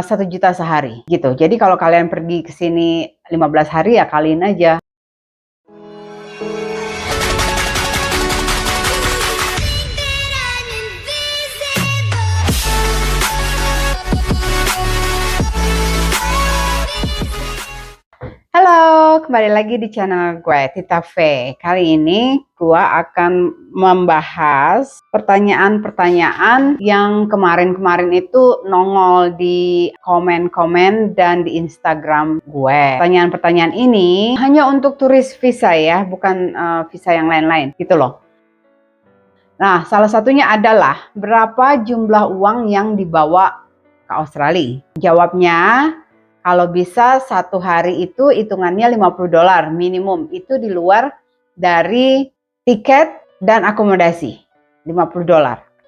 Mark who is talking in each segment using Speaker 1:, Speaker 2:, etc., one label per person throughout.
Speaker 1: 1 juta sehari gitu. Jadi kalau kalian pergi ke sini 15 hari ya kaliin aja. Halo, kembali lagi di channel gue, Tita V. Kali ini gue akan membahas pertanyaan-pertanyaan yang kemarin-kemarin itu nongol di komen-komen dan di Instagram gue. Pertanyaan-pertanyaan ini hanya untuk turis visa ya, bukan visa yang lain-lain gitu loh. Nah, salah satunya adalah berapa jumlah uang yang dibawa ke Australia? Jawabnya, kalau bisa 1 hari itu hitungannya $50 minimum. Itu di luar dari tiket dan akomodasi. $50.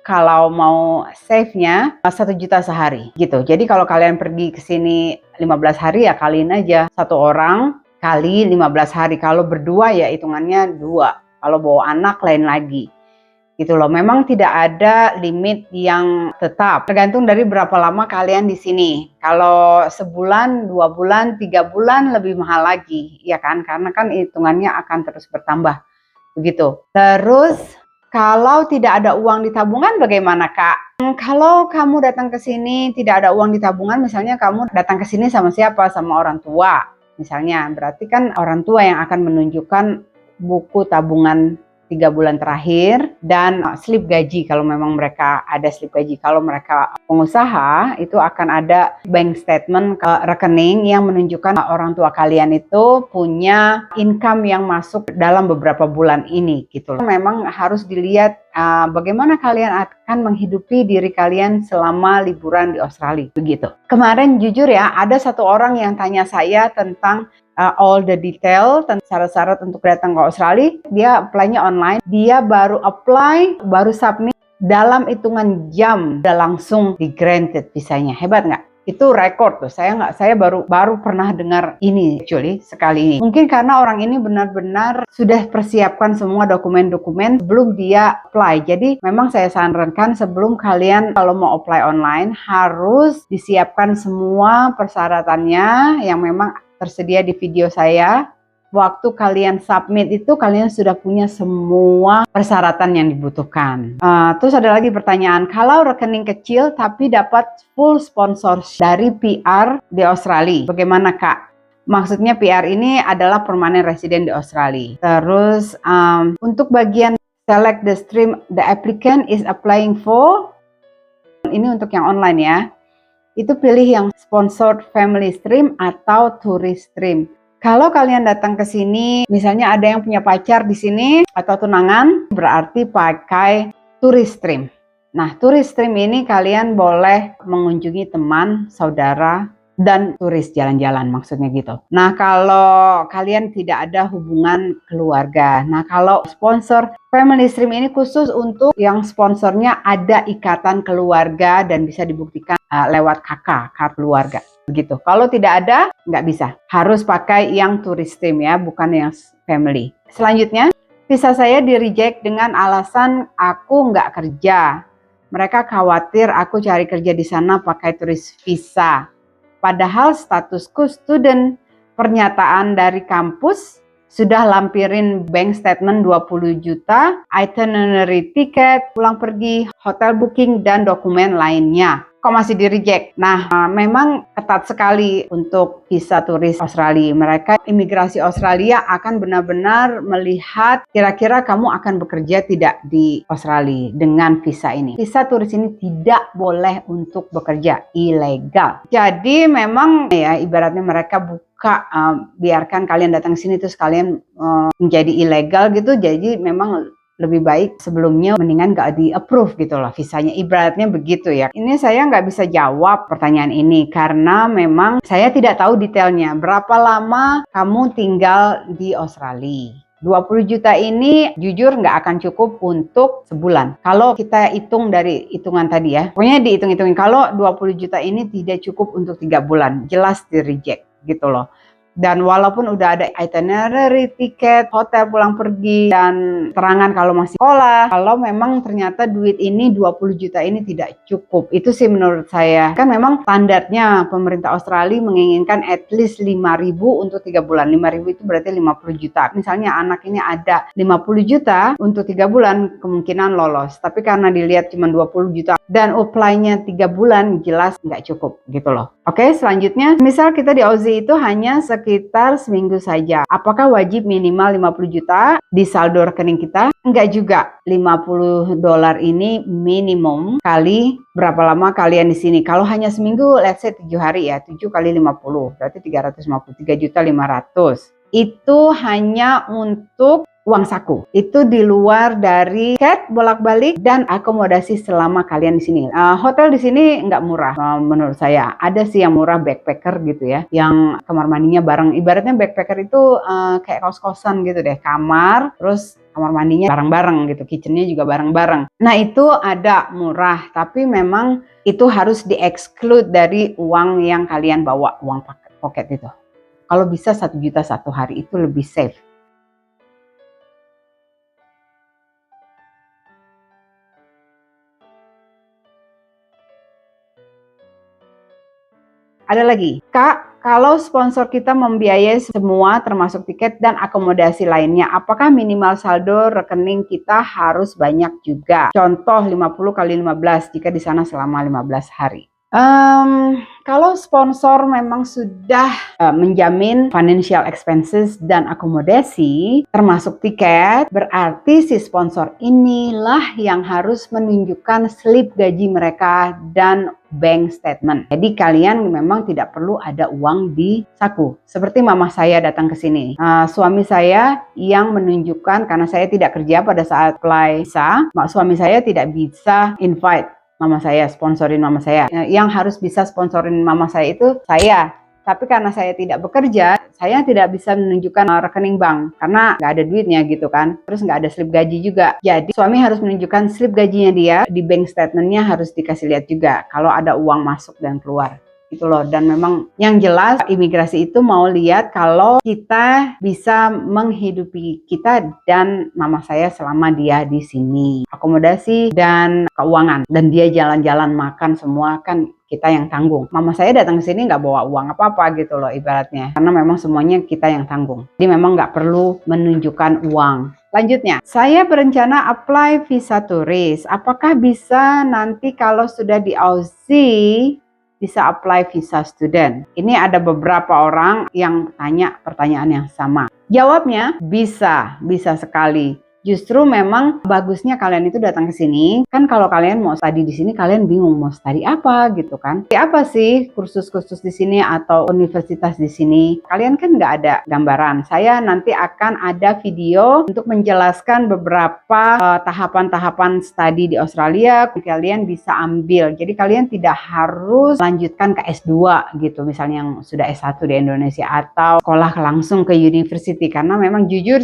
Speaker 1: Kalau mau save-nya 1 juta sehari gitu. Jadi kalau kalian pergi ke sini 15 hari ya kaliin aja. 1 orang kali 15 hari. Kalau berdua ya hitungannya 2. Kalau bawa anak lain lagi. Gitu loh. Memang tidak ada limit yang tetap. Tergantung dari berapa lama kalian di sini. Kalau sebulan, 2 bulan, 3 bulan lebih mahal lagi, ya kan? Karena kan hitungannya akan terus bertambah. Begitu. Terus kalau tidak ada uang di tabungan bagaimana, Kak? Kalau kamu datang ke sini tidak ada uang di tabungan, misalnya kamu datang ke sini sama siapa? Sama orang tua. Misalnya, berarti kan orang tua yang akan menunjukkan buku tabungan 3 bulan terakhir dan slip gaji kalau memang mereka ada slip gaji. Kalau mereka pengusaha itu akan ada bank statement ke rekening yang menunjukkan orang tua kalian itu punya income yang masuk dalam beberapa bulan ini gitu. Memang harus dilihat bagaimana kalian akan menghidupi diri kalian selama liburan di Australia begitu. Kemarin jujur ya ada satu orang yang tanya saya tentang all the detail tentang syarat-syarat untuk datang ke Australia. Dia apply-nya online. Dia baru apply, baru submit dalam hitungan jam udah langsung di granted visanya. Hebat nggak? Itu rekor tuh. Saya baru pernah dengar ini actually sekali ini. Mungkin karena orang ini benar-benar sudah persiapkan semua dokumen-dokumen sebelum dia apply. Jadi memang saya sarankan sebelum kalian kalau mau apply online harus disiapkan semua persyaratannya yang memang tersedia di video saya. Waktu kalian submit itu kalian sudah punya semua persyaratan yang dibutuhkan. Terus ada lagi pertanyaan, kalau rekening kecil tapi dapat full sponsor dari PR di Australia, bagaimana, Kak? Maksudnya PR ini adalah permanent resident di Australia. Terus untuk bagian select the stream the applicant is applying for, ini untuk yang online ya. Itu pilih yang sponsored family stream atau tourist stream. Kalau kalian datang ke sini, misalnya ada yang punya pacar di sini atau tunangan, berarti pakai tourist stream. Nah, tourist stream ini kalian boleh mengunjungi teman, saudara, dan turis jalan-jalan maksudnya gitu. Nah, kalau kalian tidak ada hubungan keluarga. Nah, kalau sponsor family stream ini khusus untuk yang sponsornya ada ikatan keluarga dan bisa dibuktikan lewat kakak keluarga begitu. Kalau tidak ada, nggak bisa. Harus pakai yang tourist stream ya, bukan yang family. Selanjutnya, visa saya di reject dengan alasan aku nggak kerja. Mereka khawatir aku cari kerja di sana pakai turis visa. Padahal statusku student, pernyataan dari kampus sudah lampirin bank statement 20 juta, itinerary tiket, pulang pergi, hotel booking, dan dokumen lainnya. Kok masih di-reject? Nah, memang ketat sekali untuk visa turis Australia. Mereka, imigrasi Australia akan benar-benar melihat kira-kira kamu akan bekerja tidak di Australia dengan visa ini. Visa turis ini tidak boleh untuk bekerja, ilegal. Jadi memang ya ibaratnya mereka buka, biarkan kalian datang ke sini terus kalian menjadi ilegal gitu. Jadi memang lebih baik sebelumnya mendingan gak di-approve gitu loh visanya, ibaratnya begitu ya. Ini saya nggak bisa jawab pertanyaan ini karena memang saya tidak tahu detailnya. Berapa lama kamu tinggal di Australia? 20 juta ini jujur nggak akan cukup untuk sebulan. Kalau kita hitung dari hitungan tadi ya, pokoknya dihitung-hitungin. Kalau 20 juta ini tidak cukup untuk 3 bulan, jelas di reject gitu loh. Dan walaupun udah ada itinerary, tiket, hotel pulang pergi, dan terangan kalau masih sekolah, kalau memang ternyata duit ini 20 juta ini tidak cukup. Itu sih menurut saya. Kan memang standarnya pemerintah Australia menginginkan at least 5.000 untuk 3 bulan. 5.000 itu berarti 50 juta. Misalnya anak ini ada 50 juta untuk 3 bulan, kemungkinan lolos. Tapi karena dilihat cuma 20 juta dan apply-nya 3 bulan, jelas nggak cukup gitu loh. Oke, selanjutnya, misal kita di Aussie itu hanya sekitar seminggu saja. Apakah wajib minimal 50 juta di saldo rekening kita? Enggak juga. $50 ini minimum kali berapa lama kalian di sini. Kalau hanya seminggu, let's say 7 hari ya, 7 kali 50, berarti 353.500. Itu hanya untuk uang saku. Itu di luar dari tiket bolak-balik dan akomodasi selama kalian di sini. Hotel di sini nggak murah menurut saya. Ada sih yang murah, backpacker gitu ya, yang kamar mandinya bareng. Ibaratnya backpacker itu kayak kos-kosan gitu deh, kamar, terus kamar mandinya bareng-bareng gitu, kitchennya juga bareng-bareng. Nah itu ada murah, tapi memang itu harus di-exclude dari uang yang kalian bawa, uang pocket itu. Kalau bisa 1 juta satu hari itu lebih safe. Ada lagi, Kak, kalau sponsor kita membiayai semua termasuk tiket dan akomodasi lainnya, apakah minimal saldo rekening kita harus banyak juga? Contoh 50 kali 15 jika di sana selama 15 hari. Kalau sponsor memang sudah menjamin financial expenses dan akomodasi termasuk tiket, berarti si sponsor inilah yang harus menunjukkan slip gaji mereka dan bank statement. Jadi kalian memang tidak perlu ada uang di saku. Seperti mama saya datang ke sini. Suami saya yang menunjukkan, karena saya tidak kerja pada saat apply visa, suami saya tidak bisa invite mama saya, sponsorin mama saya. Yang harus bisa sponsorin mama saya itu saya. Tapi karena saya tidak bekerja, saya tidak bisa menunjukkan rekening bank karena nggak ada duitnya gitu kan. Terus nggak ada slip gaji juga. Jadi suami harus menunjukkan slip gajinya dia, di bank statementnya harus dikasih lihat juga kalau ada uang masuk dan keluar. Gitu loh. Dan memang yang jelas imigrasi itu mau lihat kalau kita bisa menghidupi kita dan mama saya selama dia di sini. Akomodasi dan keuangan. Dan dia jalan-jalan makan semua kan kita yang tanggung. Mama saya datang ke sini nggak bawa uang apa-apa gitu loh ibaratnya. Karena memang semuanya kita yang tanggung. Jadi memang nggak perlu menunjukkan uang. Lanjutnya, saya berencana apply visa turis. Apakah bisa nanti kalau sudah di Aussie bisa apply visa student? Ini ada beberapa orang yang tanya pertanyaan yang sama. Jawabnya bisa sekali. Justru memang bagusnya kalian itu datang ke sini. Kan kalau kalian mau study di sini, kalian bingung mau study apa gitu kan. Apa sih kursus-kursus di sini atau universitas di sini? Kalian kan nggak ada gambaran. Saya nanti akan ada video untuk menjelaskan beberapa tahapan-tahapan study di Australia. Kalian bisa ambil. Jadi kalian tidak harus lanjutkan ke S2 gitu. Misalnya yang sudah S1 di Indonesia atau sekolah langsung ke university. Karena memang jujur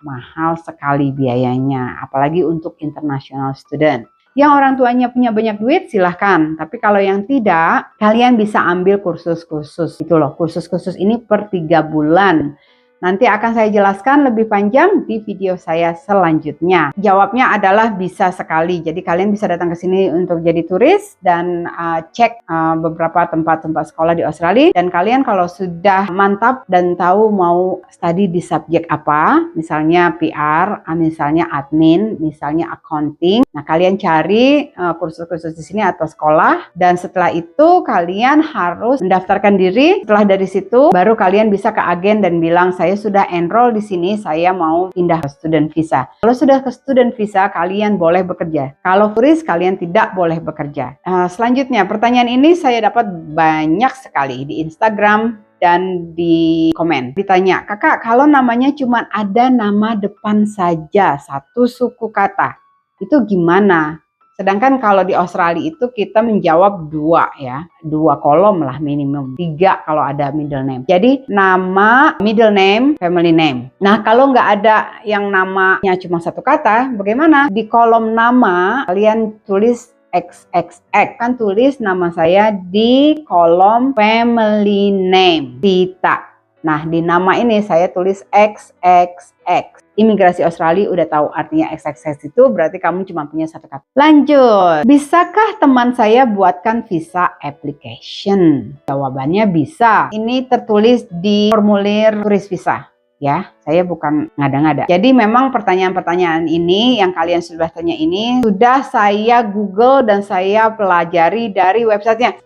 Speaker 1: mahal sekali biayanya, apalagi untuk international student. Yang orang tuanya punya banyak duit silahkan, tapi kalau yang tidak, kalian bisa ambil kursus-kursus itu loh. Kursus-kursus ini per 3 bulan. Nanti akan saya jelaskan lebih panjang di video saya selanjutnya. Jawabnya adalah bisa sekali. Jadi kalian bisa datang ke sini untuk jadi turis dan cek beberapa tempat-tempat sekolah di Australia. Dan kalian kalau sudah mantap dan tahu mau study di subjek apa, misalnya PR, misalnya admin, misalnya accounting. Nah, kalian cari kursus-kursus di sini atau sekolah. Dan setelah itu kalian harus mendaftarkan diri. Setelah dari situ baru kalian bisa ke agen dan bilang saya sudah enroll di sini, saya mau pindah ke student visa. Kalau sudah ke student visa, kalian boleh bekerja. Kalau turis, kalian tidak boleh bekerja. Selanjutnya, pertanyaan ini saya dapat banyak sekali di Instagram dan di komen. Ditanya, kakak, kalau namanya cuma ada nama depan saja, satu suku kata, itu gimana? Sedangkan kalau di Australia itu kita menjawab 2 kolom lah minimum, 3 kalau ada middle name. Jadi nama, middle name, family name. Nah kalau nggak ada yang namanya cuma satu kata, bagaimana? Di kolom nama kalian tulis XXX, kan tulis nama saya di kolom family name, Tita. Nah, di nama ini saya tulis XXX. Imigrasi Australia udah tahu artinya XXX itu berarti kamu cuma punya satu kata. Lanjut, bisakah teman saya buatkan visa application? Jawabannya bisa. Ini tertulis di formulir turis visa. Ya, saya bukan ngada-ngada. Jadi memang pertanyaan-pertanyaan ini yang kalian sudah tanya ini sudah saya Google dan saya pelajari dari websitenya.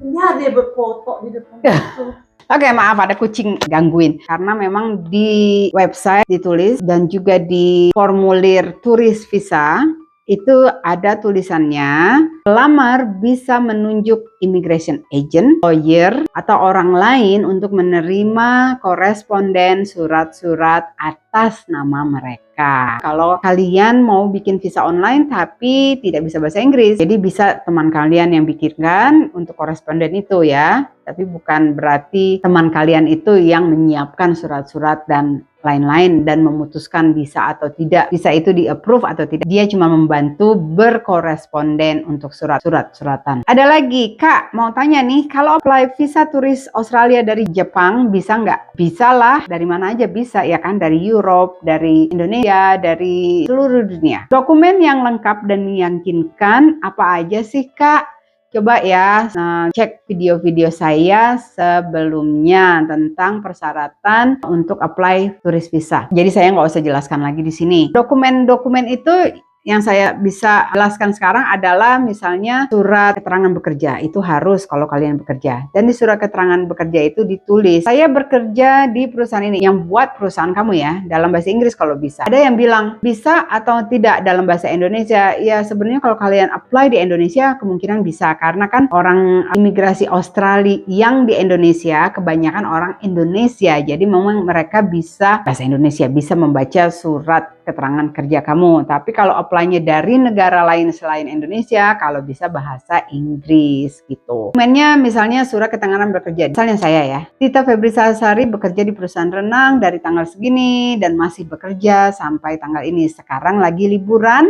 Speaker 2: Ya, dia berfoto di depan itu.
Speaker 1: Oke, maaf ada kucing gangguin. Karena memang di website ditulis dan juga di formulir turis visa itu ada tulisannya, pelamar bisa menunjuk immigration agent, lawyer, atau orang lain untuk menerima koresponden surat-surat atas nama mereka. Kalau kalian mau bikin visa online tapi tidak bisa bahasa Inggris, jadi bisa teman kalian yang bikinkan untuk koresponden itu ya. Tapi bukan berarti teman kalian itu yang menyiapkan surat-surat dan lain-lain dan memutuskan bisa atau tidak, bisa itu di approve atau tidak. Dia cuma membantu berkoresponden untuk suratan. Ada lagi, Kak mau tanya nih, kalau apply visa turis Australia dari Jepang bisa nggak? Bisa lah, dari mana aja bisa ya kan, dari Europe, dari Indonesia, dari seluruh dunia. Dokumen yang lengkap dan meyakinkan apa aja sih Kak? Coba ya cek video-video saya sebelumnya tentang persyaratan untuk apply turis visa. Jadi saya nggak usah jelaskan lagi di sini. Dokumen-dokumen itu yang saya bisa jelaskan sekarang adalah misalnya surat keterangan bekerja. Itu harus kalau kalian bekerja. Dan di surat keterangan bekerja itu ditulis, saya bekerja di perusahaan ini. Yang buat perusahaan kamu ya, dalam bahasa Inggris kalau bisa. Ada yang bilang, bisa atau tidak dalam bahasa Indonesia. Ya sebenarnya kalau kalian apply di Indonesia, kemungkinan bisa. Karena kan orang imigrasi Australia yang di Indonesia, kebanyakan orang Indonesia. Jadi memang mereka bisa bahasa Indonesia, bisa membaca surat keterangan kerja kamu. Tapi kalau apply-nya dari negara lain selain Indonesia, kalau bisa bahasa Inggris gitu. Dokumennya misalnya surat keterangan bekerja. Misalnya saya ya, Tita Febri Sari bekerja di perusahaan renang dari tanggal segini dan masih bekerja sampai tanggal ini. Sekarang lagi liburan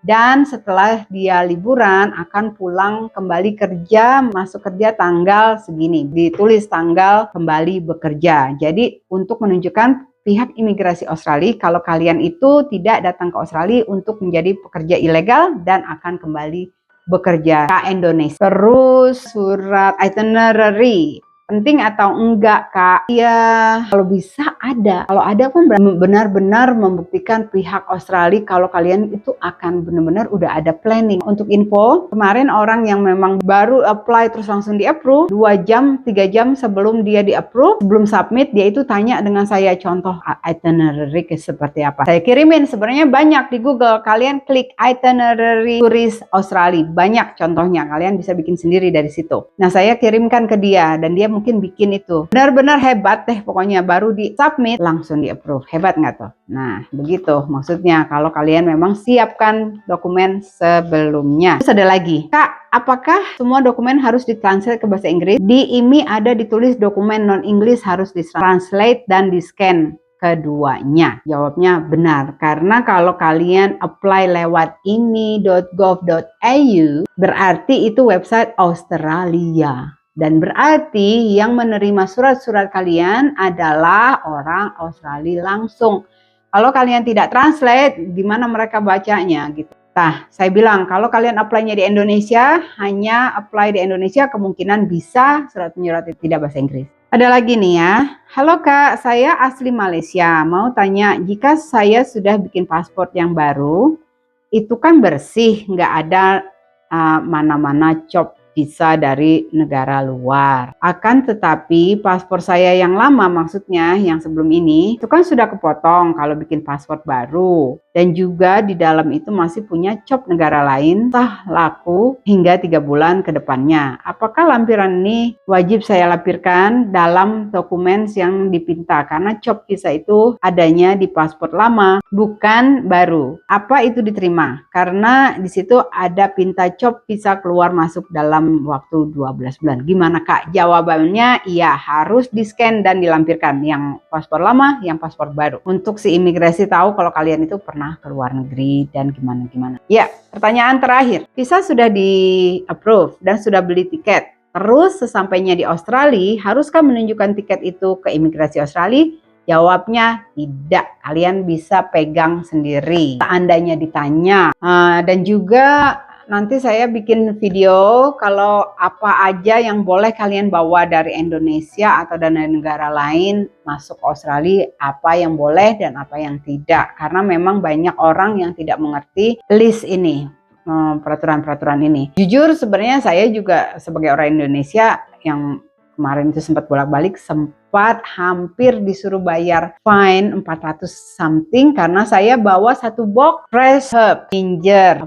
Speaker 1: dan setelah dia liburan akan pulang kembali kerja, masuk kerja tanggal segini. Ditulis tanggal kembali bekerja. Jadi untuk menunjukkan pihak imigrasi Australia kalau kalian itu tidak datang ke Australia untuk menjadi pekerja ilegal dan akan kembali bekerja ke Indonesia. Terus surat itinerary, penting atau enggak Kak? Ya kalau bisa ada. Kalau ada pun benar-benar membuktikan pihak Australia kalau kalian itu akan benar-benar udah ada planning. Untuk info, kemarin orang yang memang baru apply terus langsung di approve, 2 jam, 3 jam sebelum dia di approve, sebelum submit, dia itu tanya dengan saya contoh itinerary seperti apa. Saya kirimin, sebenarnya banyak di Google. Kalian klik itinerary turis Australia, banyak contohnya. Kalian bisa bikin sendiri dari situ. Nah saya kirimkan ke dia dan dia mungkin bikin itu. Benar-benar hebat deh pokoknya, baru di submit langsung di approve. Hebat nggak tuh? Nah begitu maksudnya kalau kalian memang siapkan dokumen sebelumnya. Terus ada lagi, Kak apakah semua dokumen harus ditranslate ke bahasa Inggris? Di IMI ada ditulis dokumen non-English harus ditranslate dan di-scan keduanya. Jawabnya benar, karena kalau kalian apply lewat imi.gov.au berarti itu website Australia. Dan berarti yang menerima surat-surat kalian adalah orang Australia langsung. Kalau kalian tidak translate, gimana mereka bacanya gitu. Nah, saya bilang kalau kalian apply-nya di Indonesia, hanya apply di Indonesia, kemungkinan bisa surat-menyurat tidak bahasa Inggris. Ada lagi nih ya. Halo Kak, saya asli Malaysia. Mau tanya, jika saya sudah bikin paspor yang baru, itu kan bersih, nggak ada mana-mana cop visa dari negara luar. Akan tetapi paspor saya yang lama, maksudnya yang sebelum ini, itu kan sudah kepotong kalau bikin paspor baru. Dan juga di dalam itu masih punya cop negara lain, sah laku hingga 3 bulan ke depannya. Apakah lampiran ini wajib saya lampirkan dalam dokumen yang dipinta? Karena cop visa itu adanya di paspor lama, bukan baru. Apa itu diterima? Karena di situ ada pinta cop visa keluar masuk dalam waktu 12 bulan. Gimana Kak? Jawabannya iya, harus di-scan dan dilampirkan. Yang paspor lama, yang paspor baru. Untuk si imigrasi tahu kalau kalian itu pernah ke luar negeri dan gimana-gimana. Ya, pertanyaan terakhir. Visa sudah di-approve dan sudah beli tiket. Terus sesampainya di Australia, haruskah menunjukkan tiket itu ke imigrasi Australia? Jawabnya tidak, kalian bisa pegang sendiri seandainya ditanya. Dan juga nanti saya bikin video kalau apa aja yang boleh kalian bawa dari Indonesia atau dari negara lain masuk Australia, apa yang boleh dan apa yang tidak. Karena memang banyak orang yang tidak mengerti list ini, peraturan-peraturan ini. Jujur sebenarnya saya juga sebagai orang Indonesia yang kemarin itu sempat bolak-balik, sempat hampir disuruh bayar fine 400 something karena saya bawa satu box fresh herb, ginger,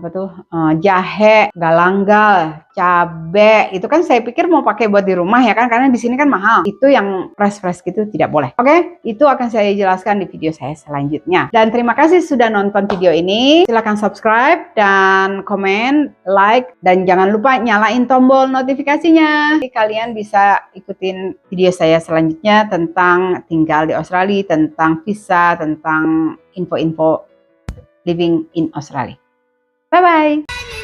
Speaker 1: jahe, galanggal, cabe. Itu kan saya pikir mau pakai buat di rumah ya kan, karena di sini kan mahal. Itu yang fresh gitu tidak boleh. Oke, itu akan saya jelaskan di video saya selanjutnya. Dan terima kasih sudah nonton video ini. Silahkan subscribe dan komen, like, dan jangan lupa nyalain tombol notifikasinya. Jadi kalian bisa ikutin video saya selanjutnya tentang tinggal di Australia, tentang visa, tentang info-info living in Australia. Bye-bye!